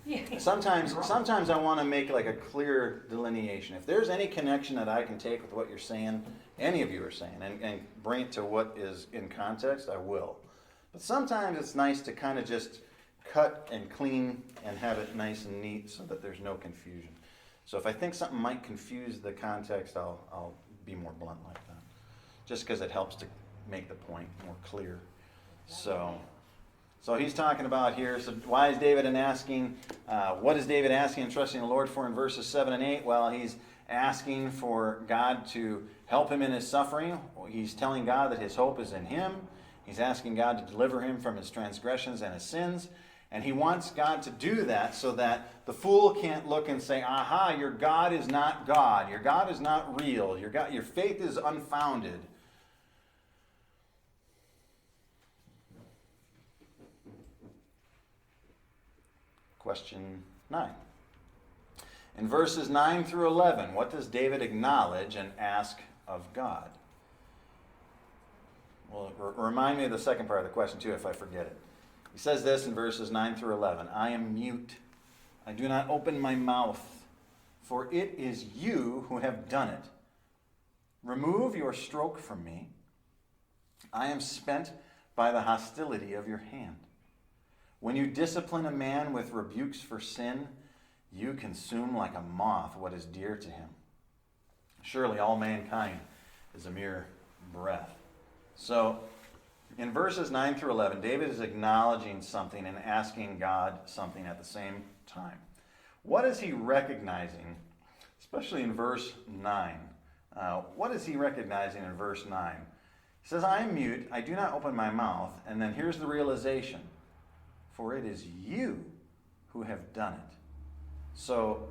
E: Yeah.
A: Sometimes I want to make like a clear delineation. If there's any connection that I can take with what you're saying, any of you are saying, and bring it to what is in context, I will. But sometimes it's nice to kind of just cut and clean and have it nice and neat so that there's no confusion. So if I think something might confuse the context, I'll be more blunt like that. Just because it helps to make the point more clear. So he's talking about here, so why is David asking, what is David asking and trusting the Lord for in verses 7 and 8? Well, he's asking for God to help him in his suffering. He's telling God that his hope is in him. He's asking God to deliver him from his transgressions and his sins. And he wants God to do that so that the fool can't look and say, aha, your God is not God. Your God is not real. Your faith is unfounded. Question 9. In verses 9 through 11, what does David acknowledge and ask of God? Well, remind me of the second part of the question, too, if I forget it. He says this in verses 9 through 11. I am mute. I do not open my mouth, for it is you who have done it. Remove your stroke from me. I am spent by the hostility of your hand. When you discipline a man with rebukes for sin, you consume like a moth what is dear to him. Surely all mankind is a mere breath. So, in verses 9 through 11, David is acknowledging something and asking God something at the same time. What is he recognizing, especially in verse 9? What is he recognizing in verse 9? He says, I am mute, I do not open my mouth, and then here's the realization. For it is you who have done it. So,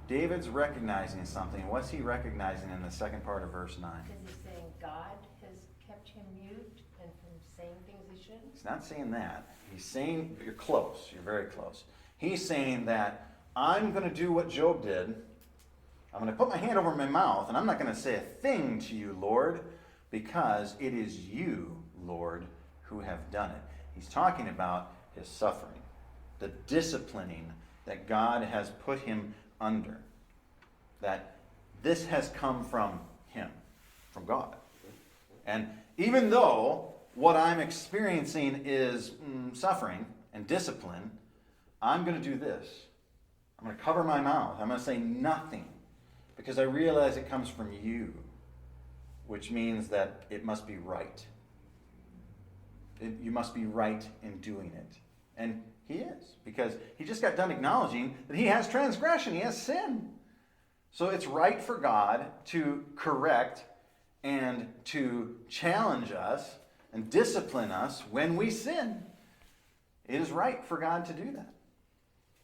A: David's recognizing something. What's he recognizing in the second part of verse 9?
E: Is he saying God has kept him mute and from saying things he shouldn't?
A: He's not saying that. He's saying, you're close, you're very close. He's saying that I'm going to do what Job did. I'm going to put my hand over my mouth, and I'm not going to say a thing to you, Lord, because it is you, Lord, who have done it. He's talking about his suffering, the disciplining that God has put him under, that this has come from him, from God. And even though what I'm experiencing is suffering and discipline, I'm going to do this. I'm going to cover my mouth. I'm going to say nothing because I realize it comes from you, which means that it must be right. You must be right in doing it. And he is, because he just got done acknowledging that he has transgression, he has sin. So it's right for God to correct and to challenge us and discipline us when we sin. It is right for God to do that.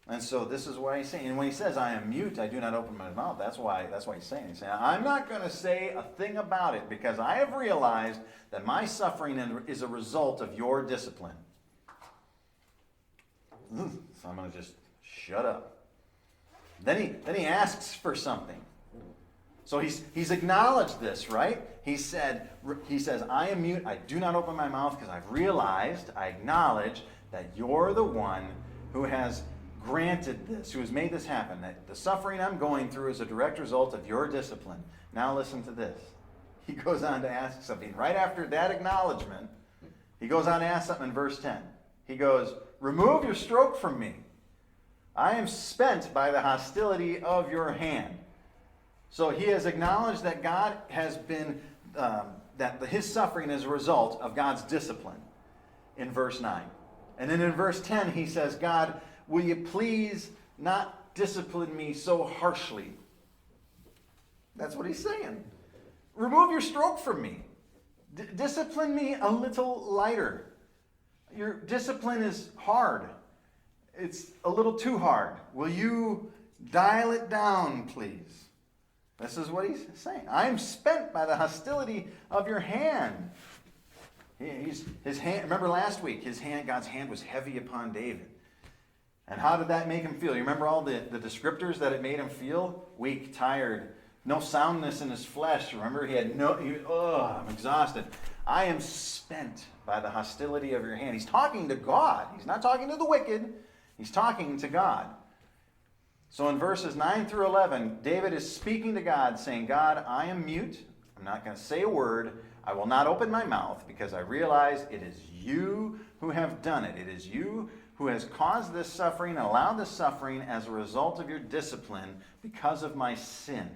A: And so this is why he's saying, and when he says, I am mute, I do not open my mouth, that's why he's saying. He's saying, I'm not going to say a thing about it because I have realized that my suffering is a result of your discipline. So I'm going to just shut up. Then he asks for something. So he's acknowledged this, right? He says, I am mute, I do not open my mouth because I've realized, I acknowledge that you're the one who has granted this, who has made this happen, that the suffering I'm going through is a direct result of your discipline. Now listen to this. He goes on to ask something. Right after that acknowledgement, he goes on to ask something in verse 10. He goes, remove your stroke from me. I am spent by the hostility of your hand. So he has acknowledged that God has been, that his suffering is a result of God's discipline in verse 9. And then in verse 10 he says, God, will you please not discipline me so harshly? That's what he's saying. Remove your stroke from me. Discipline me a little lighter. Your discipline is hard. It's a little too hard. Will you dial it down, please? This is what he's saying. I am spent by the hostility of your hand. His hand. Remember last week, God's hand was heavy upon David. And how did that make him feel? You remember all the descriptors that it made him feel? Weak, tired, no soundness in his flesh. Remember, I'm exhausted. I am spent by the hostility of your hand. He's talking to God. He's not talking to the wicked. He's talking to God. So in verses 9 through 11, David is speaking to God, saying, God, I am mute. I'm not going to say a word. I will not open my mouth because I realize it is you who have done it. It is you who has caused this suffering and allowed this suffering as a result of your discipline because of my sin.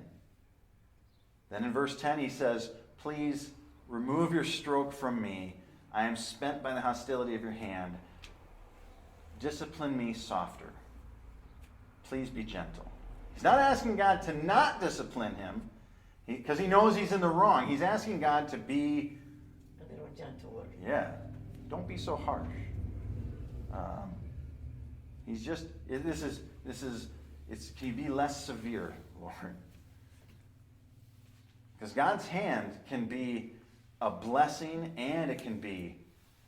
A: Then in verse 10 he says, please remove your stroke from me. I am spent by the hostility of your hand. Discipline me softer. Please be gentle. He's not asking God to not discipline him, because he knows he's in the wrong. He's asking God to be,
C: A little gentler.
A: yeah, don't be so harsh. He's just, can you be less severe, Lord? Because God's hand can be a blessing and it can be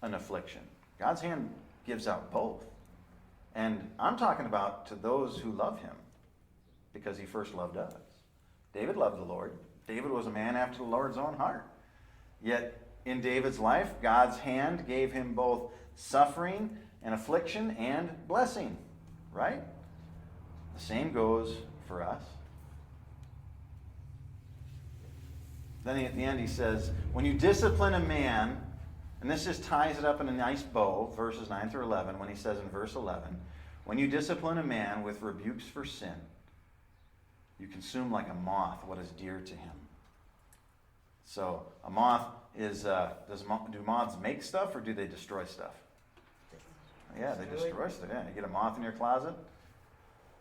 A: an affliction. God's hand gives out both. And I'm talking about to those who love him, because he first loved us. David loved the Lord. David was a man after the Lord's own heart. Yet in David's life, God's hand gave him both suffering and affliction and blessing. Right? The same goes for us. Then at the end he says, when you discipline a man, and this just ties it up in a nice bow, verses 9 through 11, when he says in verse 11, when you discipline a man with rebukes for sin, you consume like a moth what is dear to him. So a moth is, do moths make stuff or do they destroy stuff? Yeah, they destroy stuff. Yeah, you get a moth in your closet,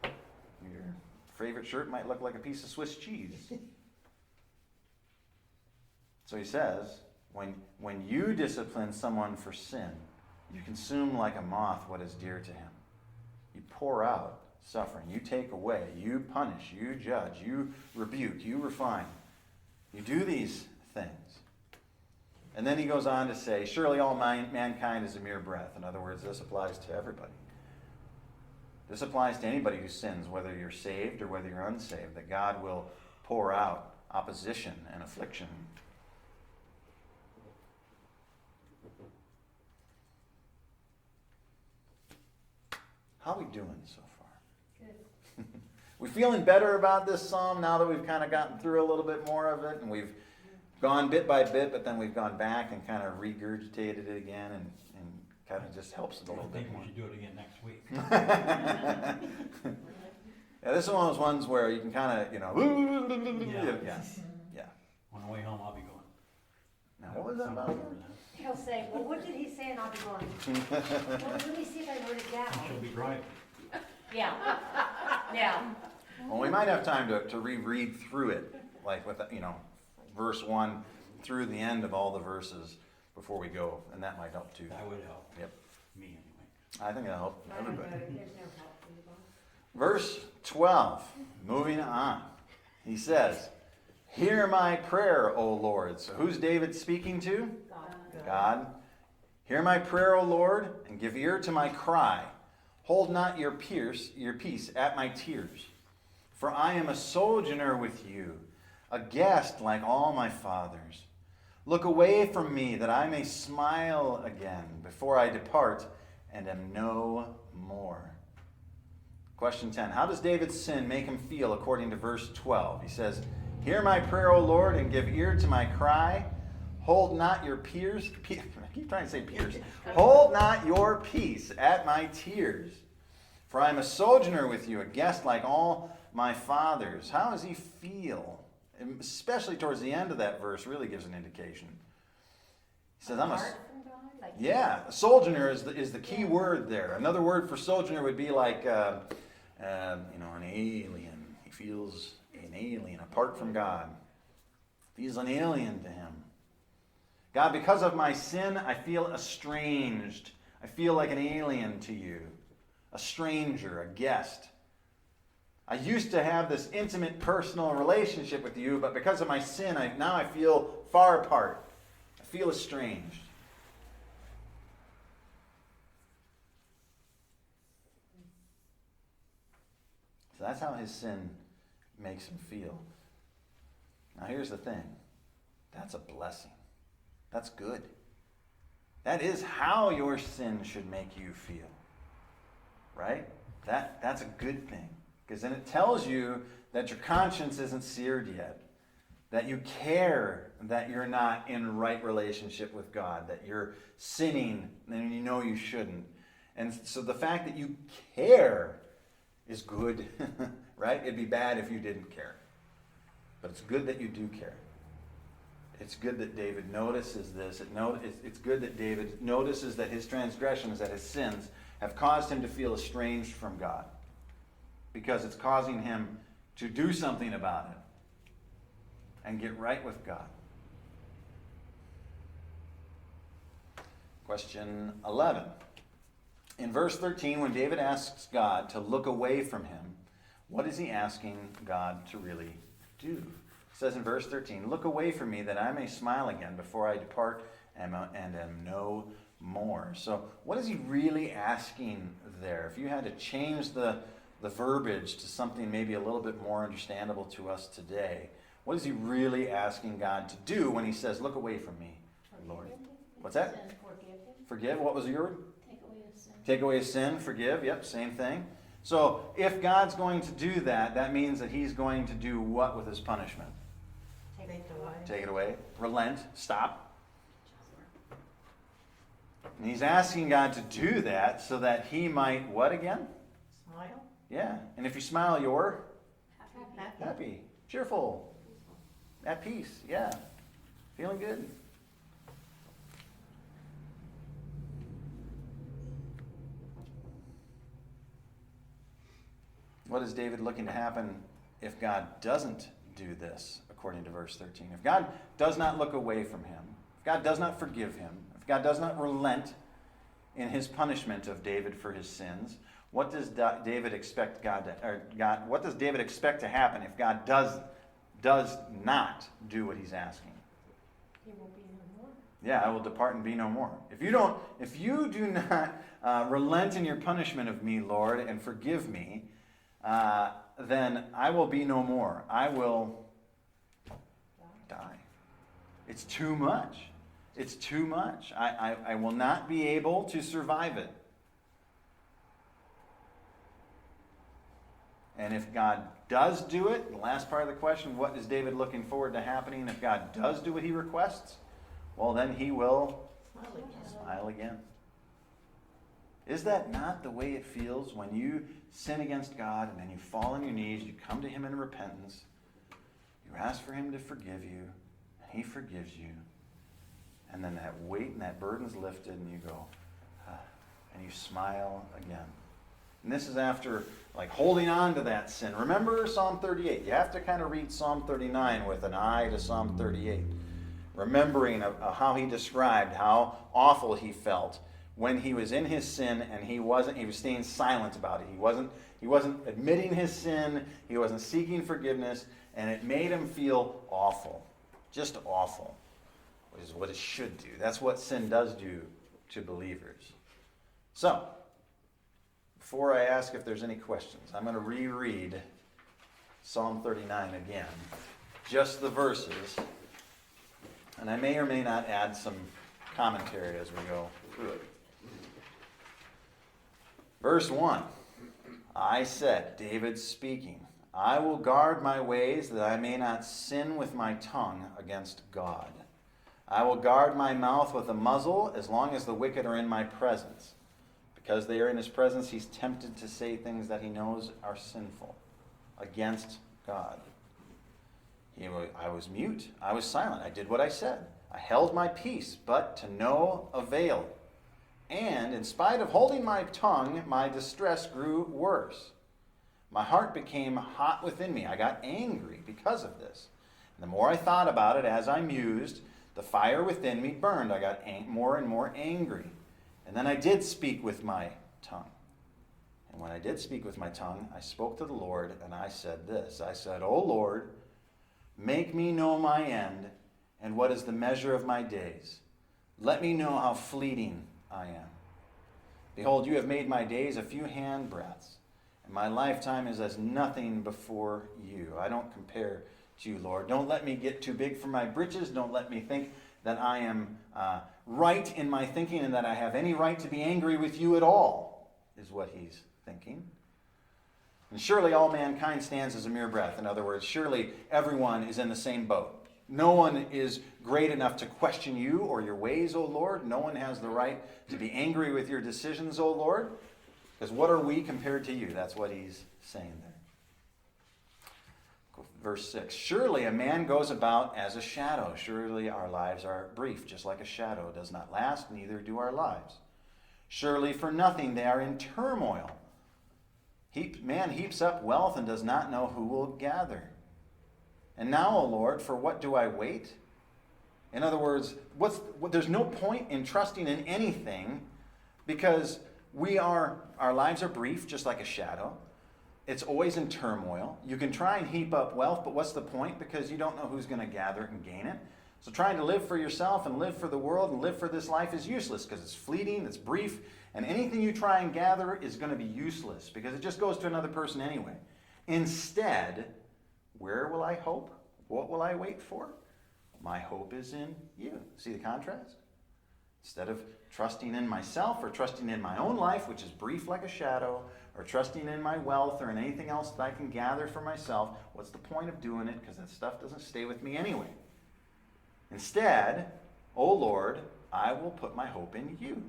A: your favorite shirt might look like a piece of Swiss cheese. So he says, when you discipline someone for sin, you consume like a moth what is dear to him. You pour out suffering. You take away. You punish. You judge. You rebuke. You refine. You do these things. And then he goes on to say, surely all mankind is a mere breath. In other words, this applies to everybody. This applies to anybody who sins, whether you're saved or whether you're unsaved, that God will pour out opposition and affliction. How are we doing so far?
E: Good.
A: We feeling better about this psalm now that we've kind of gotten through a little bit more of it, and we've gone bit by bit, but then we've gone back and kind of regurgitated it again, and kind of just helps it a little
F: I think
A: bit more.
F: we should do it again next week.
A: Yeah, this is one of those ones where you can kind of, yeah.
F: On the way home, I'll be going.
A: Now, what was that about?
E: He'll say, well, what did he say? And I'll be going, well, let me see if I wrote it
F: She'll
E: down.
F: be driving.
E: Yeah, yeah.
A: Well, we might have time to reread through it, like with, verse 1 through the end of all the verses before we go, and that might help too.
F: That would help.
A: Yep.
F: Me anyway.
A: I think that'll help everybody.
E: There's no help for you, Bob.
A: Verse 12, moving on. He says, hear my prayer, O Lord. So who's David speaking to? God. Hear my prayer, O Lord, and give ear to my cry. Hold not your peace at my tears. For I am a sojourner with you, a guest like all my fathers. Look away from me that I may smile again before I depart and am no more. Question 10. How does David's sin make him feel according to verse 12? He says, hear my prayer, O Lord, and give ear to my cry. Hold not your peace. I keep trying to say peace. Hold not your peace at my tears. For I am a sojourner with you, a guest like all my fathers. How does he feel? Especially towards the end of that verse really gives an indication. He says,
E: Apart from God? Like,
A: yeah, sojourner is the key word there. Another word for sojourner would be like, an alien. He feels an alien, apart from God. He's an alien to him. God, because of my sin, I feel estranged. I feel like an alien to you, a stranger, a guest. I used to have this intimate personal relationship with you, but because of my sin, now I feel far apart. I feel estranged. So that's how his sin makes him feel. Now here's the thing. That's a blessing. That's good. That is how your sin should make you feel. Right? That's a good thing. Because then it tells you that your conscience isn't seared yet. That you care that you're not in right relationship with God. That you're sinning and you know you shouldn't. And so the fact that you care is good. Right? It'd be bad if you didn't care. But it's good that you do care. It's good that David notices this. It's good that David notices that his transgressions, that his sins, have caused him to feel estranged from God. Because it's causing him to do something about it and get right with God. Question 11. In verse 13, when David asks God to look away from him, what is he asking God to really do? It says in verse 13, look away from me that I may smile again before I depart and am no more. So what is he really asking there? If you had to change the verbiage to something maybe a little bit more understandable to us today, what is he really asking God to do when he says, look away from me, Lord? What's that?
C: Sin, forgive him.
A: Forgive. What was your word?
C: Take away his sin.
A: Take away his sin. Forgive. Yep, same thing. So if God's going to do that, that means that he's going to do what with his punishment?
E: Take it away.
A: Take it away. Relent. Stop. And he's asking God to do that so that he might, what again?
E: Smile.
A: Yeah. And if you smile, you're
E: Happy.
A: happy, cheerful, at peace. Yeah. Feeling good. What is David looking to happen if God doesn't do this, according to verse 13? If God does not look away from him, if God does not forgive him, if God does not relent in his punishment of David for his sins, what does David expect what does David expect to happen if God does not do what he's asking?
C: He will be no more.
A: Yeah, I will depart and be no more. If you do not relent in your punishment of me, Lord, and forgive me, then I will be no more. I will die. It's too much. It's too much. I will not be able to survive it. And if God does do it, the last part of the question, what is David looking forward to happening? If God does do what he requests, well, then he will
C: Smile again.
A: smile again. Is that not the way it feels when you sin against God and then you fall on your knees, you come to him in repentance, you ask for him to forgive you, and he forgives you, and then that weight and that burden's lifted and you go, and you smile again. And this is after like holding on to that sin. Remember Psalm 38. You have to kind of read Psalm 39 with an eye to Psalm 38. Remembering how he described how awful he felt when he was in his sin and he was staying silent about it. He wasn't admitting his sin, he wasn't seeking forgiveness, and it made him feel awful. Just awful. Which is what it should do. That's what sin does do to believers. So, before I ask if there's any questions, I'm going to reread Psalm 39 again. Just the verses. And I may or may not add some commentary as we go through it. Verse 1. I said, David speaking, I will guard my ways that I may not sin with my tongue against God. I will guard my mouth with a muzzle as long as the wicked are in my presence. Because they are in his presence, he's tempted to say things that he knows are sinful against God. I was mute. I was silent. I did what I said. I held my peace, but to no avail. And in spite of holding my tongue, my distress grew worse. My heart became hot within me. I got angry because of this. And the more I thought about it as I mused, the fire within me burned. I got more and more angry. And then I did speak with my tongue. And when I did speak with my tongue, I spoke to the Lord, and I said this. I said, O Lord, make me know my end, and what is the measure of my days. Let me know how fleeting I am. Behold, you have made my days a few handbreadths, and my lifetime is as nothing before you. I don't compare to you, Lord. Don't let me get too big for my britches. Don't let me think that I am right in my thinking and that I have any right to be angry with you at all, is what he's thinking. And surely all mankind stands as a mere breath. In other words, surely everyone is in the same boat. No one is great enough to question you or your ways, O Lord. No one has the right to be angry with your decisions, O Lord. Because what are we compared to you? That's what he's saying there. Verse 6, surely a man goes about as a shadow. Surely our lives are brief, just like a shadow does not last, neither do our lives. Surely for nothing they are in turmoil. Man heaps up wealth and does not know who will gather. And now, O Lord, for what do I wait? In other words, there's no point in trusting in anything because our lives are brief, just like a shadow. It's always in turmoil. You can try and heap up wealth, but what's the point? Because you don't know who's going to gather and gain it. So trying to live for yourself and live for the world and live for this life is useless because it's fleeting, it's brief, and anything you try and gather is going to be useless because it just goes to another person anyway. Instead, where will I hope? What will I wait for? My hope is in you. See the contrast? Instead of trusting in myself or trusting in my own life, which is brief like a shadow, or trusting in my wealth or in anything else that I can gather for myself, what's the point of doing it? Because that stuff doesn't stay with me anyway. Instead, O Lord, I will put my hope in you.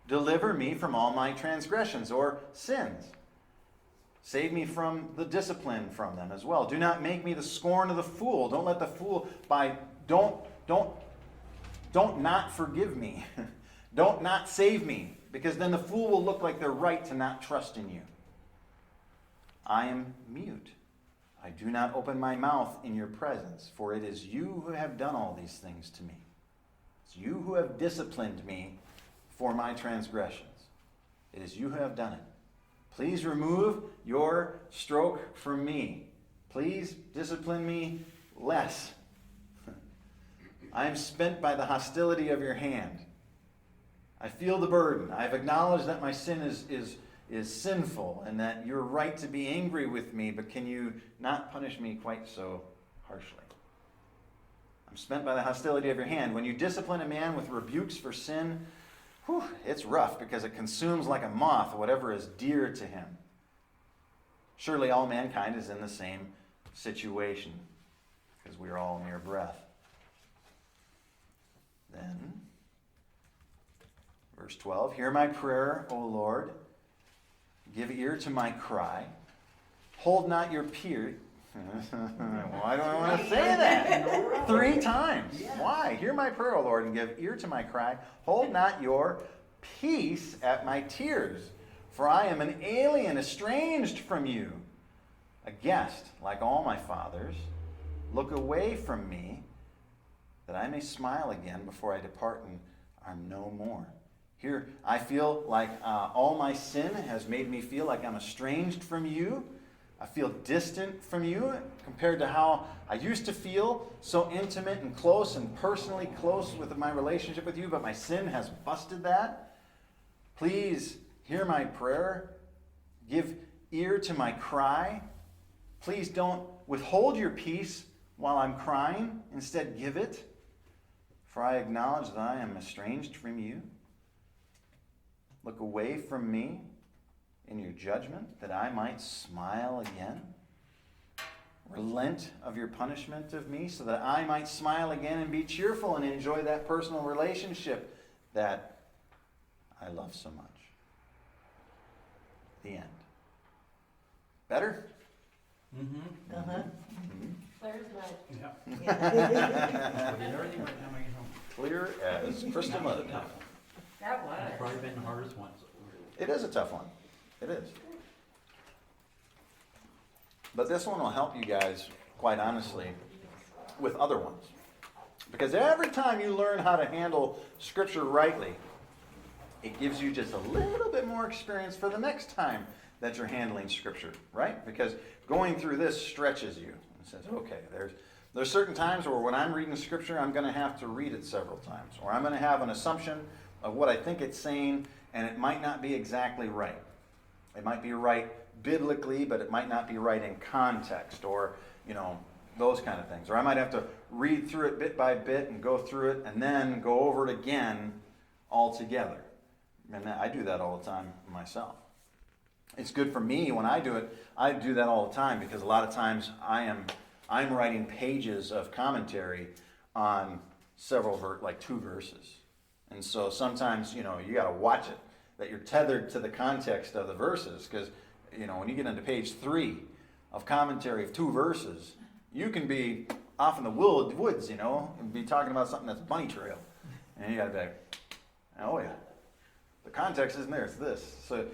A: Deliver me from all my transgressions or sins. Save me from the discipline from them as well. Do not make me the scorn of the fool. Don't let the fool don't not forgive me. Don't not save me, because then the fool will look like they're right to not trust in you. I am mute. I do not open my mouth in your presence, for it is you who have done all these things to me. It's you who have disciplined me for my transgressions. It is you who have done it. Please remove your stroke from me. Please discipline me less. I am spent by the hostility of your hand. I feel the burden. I've acknowledged that my sin is sinful and that you're right to be angry with me, but can you not punish me quite so harshly? I'm spent by the hostility of your hand. When you discipline a man with rebukes for sin, it's rough because it consumes like a moth whatever is dear to him. Surely all mankind is in the same situation because we are all mere breath. Then, verse 12, hear my prayer, O Lord. Give ear to my cry. Hold not your peer. Why do I want to say that? 3 times. Why? Hear my prayer, O Lord, and give ear to my cry. Hold not your peace at my tears, for I am an alien, estranged from you, a guest like all my fathers. Look away from me, that I may smile again before I depart and am no more. Here, I feel like all my sin has made me feel like I'm estranged from you. I feel distant from you compared to how I used to feel, so intimate and close and personally close with my relationship with you, but my sin has busted that. Please hear my prayer. Give ear to my cry. Please don't withhold your peace while I'm crying. Instead, give it. For I acknowledge that I am estranged from you. Look away from me in your judgment, that I might smile again. Relent of your punishment of me, so that I might smile again and be cheerful and enjoy that personal relationship that I love so much. The end. Better?
F: Mm-hmm.
C: Uh-huh.
A: Mm-hmm.
C: Clear as mud.
F: Yeah. I did everything right now I get home.
A: Clear as crystal mud.
E: That was.
F: It's probably been the hardest one. So.
A: It is a tough one. It is. But this one will help you guys, quite honestly, with other ones. Because every time you learn how to handle Scripture rightly, it gives you just a little bit more experience for the next time that you're handling Scripture, right? Because going through this stretches you. It says, okay, there's certain times where when I'm reading Scripture, I'm going to have to read it several times. Or I'm going to have an assumption of what I think it's saying, and it might not be exactly right. It might be right biblically, but it might not be right in context, or, those kind of things. Or I might have to read through it bit by bit and go through it and then go over it again all together. And I do that all the time myself. It's good for me when I do it. I do that all the time because a lot of times I'm writing pages of commentary on several, like 2 verses. And so sometimes, you got to watch it, that you're tethered to the context of the verses, because, when you get into page 3 of commentary of 2 verses, you can be off in the woods, and be talking about something that's bunny trail. And you got to be like, oh yeah, the context isn't there, it's this. So,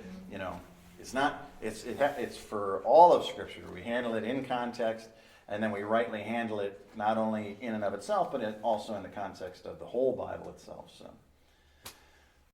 A: It's not, it's for all of Scripture. We handle it in context, and then we rightly handle it not only in and of itself, but also in the context of the whole Bible itself, so.